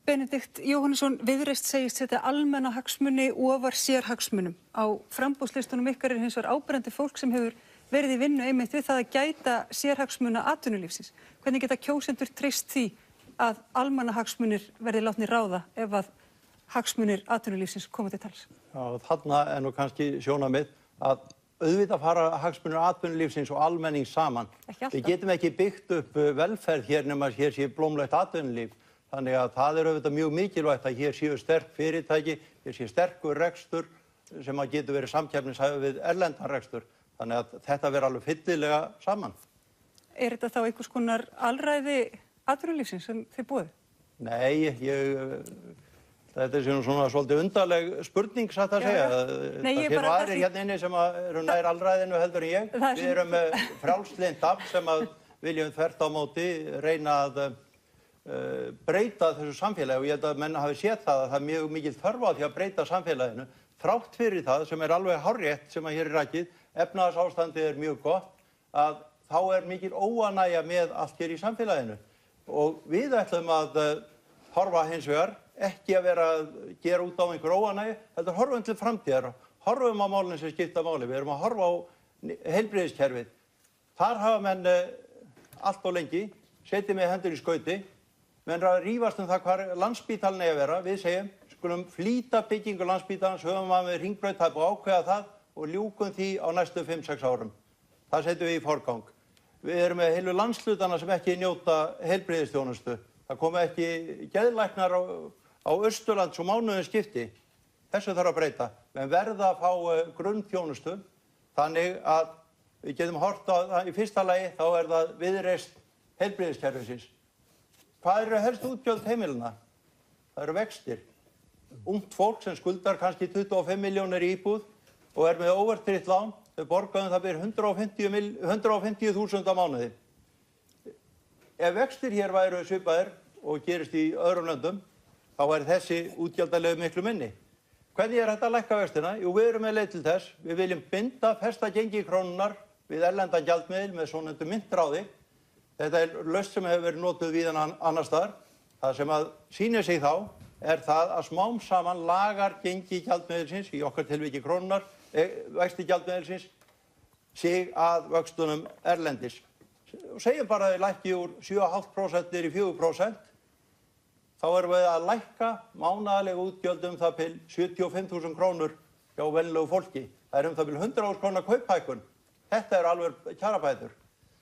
Benedikt Jóhannesson, Viðreisn segist setja almenna hagsmuni ofar sérhagsmunum. Á framboðslistunum ykkar hins vegar áberandi fólk sem hefur verið í vinnu einmitt við það að gæta sérhagsmuna atvinnulífsins. Hvernig geta kjósendur treyst því að almannahagsmunir verði látnir ráða ef að hagsmunir atvinnulífsins koma til tals? Já, þarna nú kannski sjónarmið að auðvitað fara hagsmunir atvinnulífsins og almennings saman. Við getum ekki byggt upp velferð hér nema hér sé blómlegt atvinnulíf. Þannig að það auðvitað mjög mikilvægt að hér séu sterk fyrirtæki, hér sé sterkur rekstur sem að getur verið samkeppnishæfur við erlendan rekstur. Þannig að þetta verður alveg fyllilega saman. Er þetta þá einhvers konar alræði atvinnulífsins sem þið boðið? Nei, þetta er svona svolítið undarleg spurning satt að segja. Það sé nú aðrir hérna inni sem eru nær alræðinu heldur en ég. Við erum frjálslynt afl sem að viljum þvert á móti reyna að breyta þessu samfélagi og ég held að menn hafi séð það að það er mjög mikil þörf á því að breyta samfélaginu. Þrátt fyrir það sem er alveg hárrétt sem að hér er rakið, efnahagsástandið er mjög gott, að þá er mikil óánægja með allt hér í samfélaginu. Og við ætlum að horfa hins vegar, ekki að vera að gera út á einhver óánægju, heldur horfum til framtíðar, horfum á málin sem skipta máli. Við erum að horfa á heilbrigðiskerfið. Þar hafa menn allt og lengi setið með hendur í skauti, menn að rífast það hvar Landspítalinn eigi að vera. Við segjum, skulum flýta byggingu Landspítalans, höfum að með hringbraut, það er búið að ákveða það og ljúkum því á næstu 5-6 árum. Það setjum við í forgang. Við erum með heilu landshlutana sem ekki njóta heilbrigðisþjónustu. Það komu ekki geðlæknar á Austurland svo mánuðin skipti. Þessu þarf að breyta. Menn verða að fá grunnþjónustu, þannig að við getum hort á það í fyrsta lagi, þá er það Viðreisn heilbrigðiskerfisins. Hvað eru helst útgjöld heimilina? Það eru vextir. Ungt fólk sem skuldar kannski 25 milljónir í íbúð og er með óverðtryggt lán, þau borgaðum það byrja 150.000 á mánuði. Ef vextir hér væru svipaðir og gerist í öðrum löndum, þá væri þessi útgjaldalegu miklu minni. Hvernig er þetta að lækka vextina? Jú, við erum með leið til þess. Við viljum binda festa gengi krónunnar við erlendan gjaldmiðil með svonefndu myntráði. Þetta er lausn sem hefur verið notuð víðan annars staðar. Það sem að sýnir sig þá er það að smám saman lagar gengi gjaldmiðilsins, í okkar tilviki krónunnar, vexti gjaldmiðilsins, sig að vöxtunum erlendis. Og segjum bara að þið lækki úr 7,5% í 4%, þá erum við að lækka mánaðarlega útgjöldum það til 75.000 krónur hjá venjulegu fólki. Það er það til 100.000 króna kauphækkun. Þetta er alveg kjarabætur.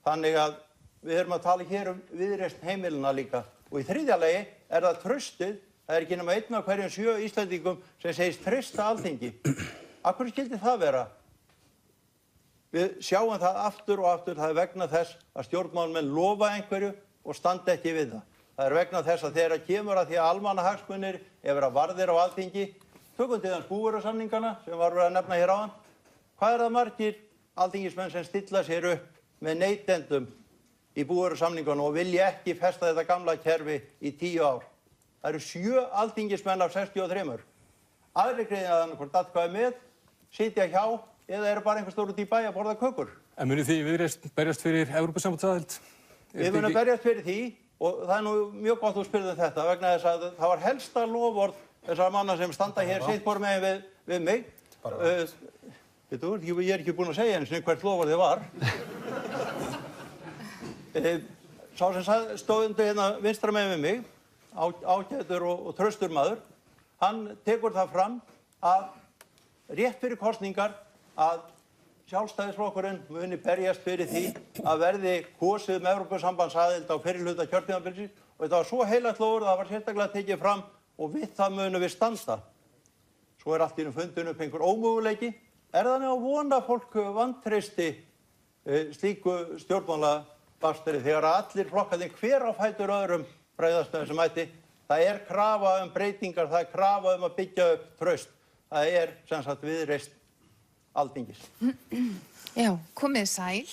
Þannig að við erum að tala hér Viðreisn heimilina líka. Og í þriðja lagi er það traustið. Það er ekki nema 1 af hverjum 7 Íslendingum sem segist treysta Alþingi. Af hverju skyldi það vera? Við sjáum það aftur og aftur. Það er vegna þess að stjórnmálamenn lofa einhverju og standa ekki við það. Það er vegna þess að þegar kemur að því að almannahagsmunir er vera varðir á Alþingi, tökum til þess búvörusamningana sem var verið að nefna hér áðan. Hvað er það margir alþingismenn sem stilla sér upp með neytendum í búvörusamningunum og vilja ekki festa þetta gamla kerfi í 10 ár? Það eru 7 alþingismenn af 63. Aðrir greiða annað atkvæði með, sitja hjá eða eru bara einhver stór út í bæ að borða kökur. En munið þið Viðreisn berjast fyrir Evrópusambandsaðild? Við munum berjast fyrir því og það er nú mjög gott að spyrja þetta vegna þess að það var helsta loforð þessara manna sem standa hér sitt hvor megin við mig. Ég er ekki búinn að segja eins og hvert loforðið var. Sá sem stóð undir hérna vinstra megin við mig, ágætur og traustur maður, hann tekur það fram að rétt fyrir kosningar að Sjálfstæðisflokkurinn muni berjast fyrir því að verði kosið með Evrópusambandsaðild á fyrri hluta kjörtímabilsins og þetta var svo heilagt loforð að það var sérstaklega tekið fram og við það munum við standa. Svo er allt í fundinu upp einhver ómöguleiki. Er þannig að vona fólk vantreysti slíku stjórnmálabastri þegar allir flokkarnir hver á fætur öðrum bregðast með þessum hætti? Það er krafa breytingar, það er krafa að byggja upp traust. Það er sem sagt Viðreisn Alþingis. Já, komið sæl.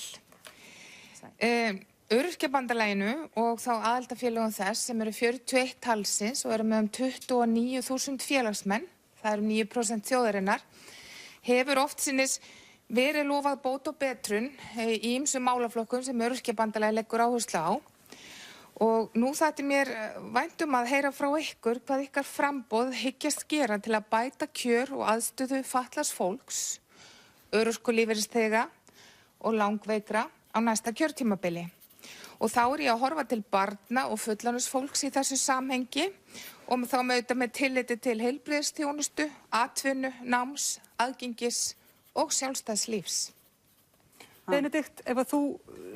Öryrkjabandalaginu og þá aðildarfélögum þess sem eru 41 talsins og eru með 29.000 félagsmenn, það eru 9% þjóðarinnar, hefur oft sinnis verið lofað bót og betrun í ýmsum málaflokkum sem Öryrkjabandalagið leggur áherslu á. Og nú þætti mér vænt að heyra frá ykkur hvað ykkar framboð hyggjast gera til að bæta kjör og aðstöðu fatlaðs fólks, örorkulífeyrisþega og langveikra á næsta kjörtímabili. Og þá ég að horfa til barna og fullorðins fólks í þessu samhengi og þá með tilliti til heilbrigðisþjónustu, atvinnu, náms, aðgengis og sjálfstæðs lífs. Benedikt, ef að þú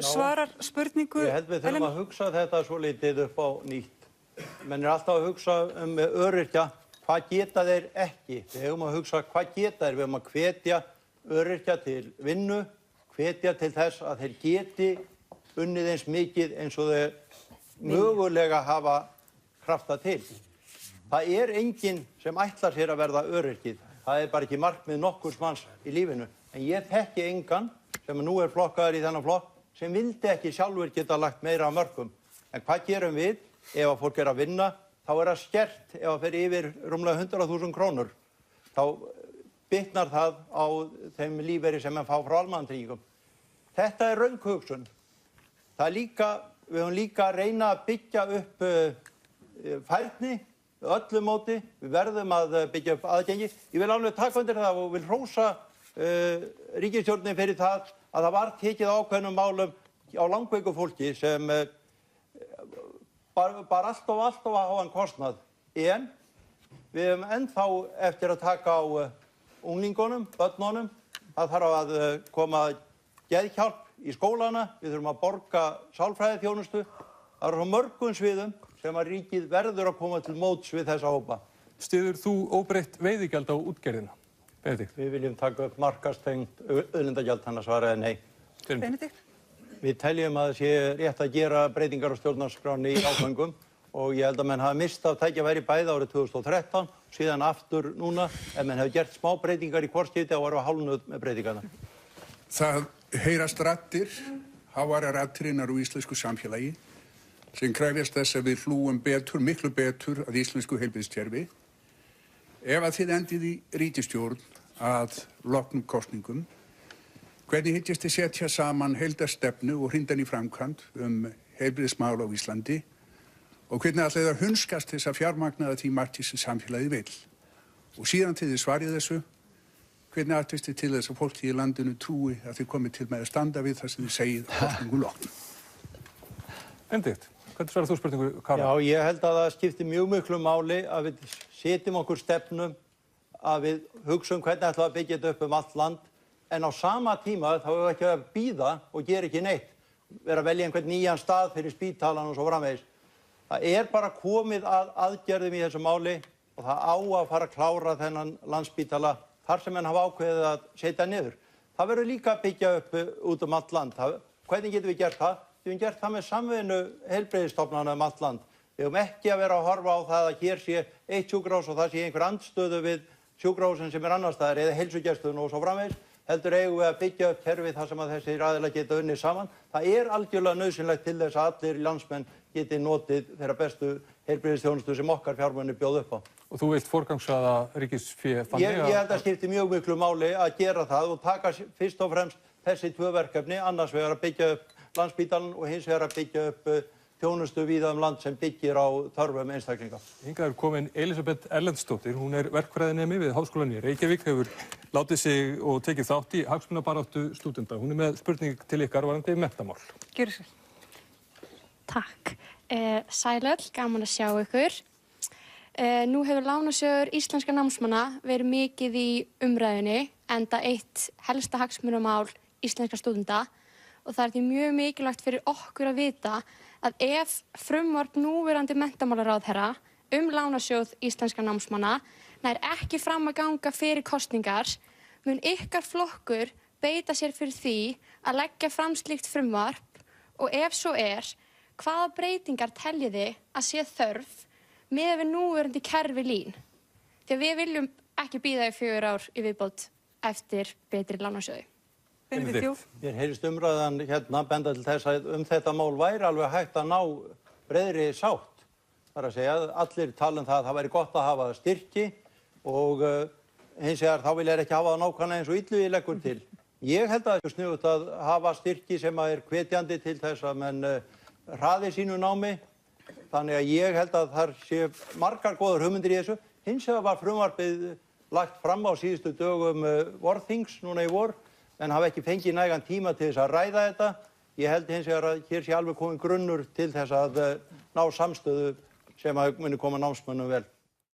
svarar spurningu... Ég held við þurfum að hugsa þetta svo litið upp á nýtt. Menn alltaf að hugsa öryrkja, hvað geta þeir ekki? Við höfum að hugsa hvað geta þeir, við höfum að hvetja öryrkja til vinnu, hvetja til þess að þeir geti unnið eins mikið eins og þeir mögulega hafa krafta til. Það enginn sem ætlar sér að verða öryrkið. Það bara ekki markmið nokkurs manns í lífinu. En ég þekki engan sem nú flokkaður í þennan flokk sem vildi ekki sjálfur geta lagt meira af mörkum. En hvað gerum við ef að fólk að vinna? Þá það skert ef það fer yfir rúmlega 100.000 krónur. Þá bitnar það á þeim lífeyri sem fá frá almannatryggingum. Þetta röng hugsun. Við höfum líka að reyna að byggja upp færni, öllu móti. Við verðum að byggja upp aðgengi. Ég vil alveg taka undir það og vil hrósa ríkisstjórnin fyrir það að það var tekið ákveðnum málum á langveiku fólki sem bar allt of háan kostnað. En við höfum ennþá eftir að taka á unglingunum, börnunum. Það þarf að koma geðhjálp í skólana, við þurfum að borga sálfræðiþjónustu. Það svo mörgum sviðum sem að ríkið verður að koma til móts við þessa hópa. Styður þú óbreytt veiðigjald á útgerðina? Benedikt. Við viljum taka upp markaðstengt auðlindagjald, þannig að svaraði nei. Benedikt. Við teljum að það sé rétt að gera breytingar á stjórnarskránni í áföngum og ég held að menn hafa mistað tækifæri bæði árið 2013, síðan aftur núna, en menn hefur gert smá breytingar í hvort skipti og varu hálfnuð með breytingarna. Það heyrast raddir, háværar raddirinnar úr íslensku samfélagi sem krefjast þess að við hlúum betur, miklu betur að íslensku heilbrigðiskerfi. Ef að þið endið í ríkisstjórn að loknum kosningum, hvernig hyggjast þið setja saman heildarstefnu og hrinda í framkvæmd heilbrigðismál á Íslandi og hvernig ætlið að hunskast þess að fjármagna því margt sem samfélagið vill. Og síðan til þið svarið þessu, hvernig ætlist þið til þess að fólki í landinu trúi að þið komið til með að standa við það sem þið segið kosningu loknum. Benedikt, hvernig svarar þú spurningu, Kára? Já, ég held að það skipti mjög miklu máli að við setjum okkur stefnum, að við hugsum hvernig ætlum að byggja þetta upp allt land, en á sama tíma þá hefur við ekki að bíða og gera ekki neitt. Vera að velja einhvern nýjan stað fyrir spítalan og svo framvegis. Það bara komið að aðgerðum í þessu máli og það á að fara að klára þennan Landspítala þar sem menn hafa ákveðið að setja niður. Það verður líka að byggja upp út allt land. Hvernig getum við gert það? Við höfum gert það með samvinnu heilbrigðisstofnana allt land. Við höfum ekki að vera að horfa á það að hér sé eitt sjúkrahús og það sé einhver andstöðu við sjúkrahúsin sem annars staðar eða heilsugæsluna og svo framvegis. Heldur eigum við að byggja upp kerfi þar sem að þessir aðilar geta unnið saman. Það algjörlega nauðsynlegt til þess að allir landsmenn geti notið þeirra bestu heilbrigðisþjónustu sem okkar fjármunir bjóða upp á. Og þú vilt forgangsraða ríkisfé þannig að... Ég held að skipti mjög miklu máli að gera það og taka fyrst og fremst þessi tvö verkefni, annars vegar að byggja upp Landspítalann og hins vegar að byggja upp þjónustu víða land sem byggir á þörfum einstaklinga. Hingað komin Elísabet Erlendsdóttir, hún verkfræðinemi við Háskólann í Reykjavík, hefur látið sig og tekið þátt í hagsmunabaráttu stúdenta. Hún með spurning til ykkar varðandi menntamál. Gjörðu sér. Takk. Sælöll, gaman að sjá ykkur. Nú hefur lánasjóður íslenska námsmanna verið mikið í umræðunni, enda eitt helsta hagsmunamál íslenska stúdenta og það því mjög mikilvægt fyrir okkur að vita að ef frumvarp núverandi menntamálaráðherra lánasjóð íslenska námsmanna nær ekki fram að ganga fyrir kosningar, mun ykkar flokkur beita sér fyrir því að leggja fram slíkt frumvarp og ef svo hvaða breytingar teljiði að sé þörf miðað við núverandi kerfi LÍN? Því að við viljum ekki bíða í 4 ár í viðbót eftir betri lánasjóði. Mér heyrist umræðan benda til þess að þetta mál væri alveg hægt að ná breiðri sátt. Það að segja að allir tala það að það væri gott að hafa styrki og hins vegar þá vilja ekki hafa það nákvæmlega eins og Illugi leggur til. Ég held að það sniðugt að hafa styrki sem hvetjandi til þess að menn hraði sínu námi þannig að ég held að þar sé margar góðar hugmyndir í þessu. Hins vegar var frumvarpið lagt fram á síðustu dögum vorþings núna í vor, en hafa ekki fengið nægan tíma til þess að ræða þetta. Ég held hins vegar að hér sé alveg kominn grunnur til þess að ná samstöðu sem muni koma námsmönnum vel.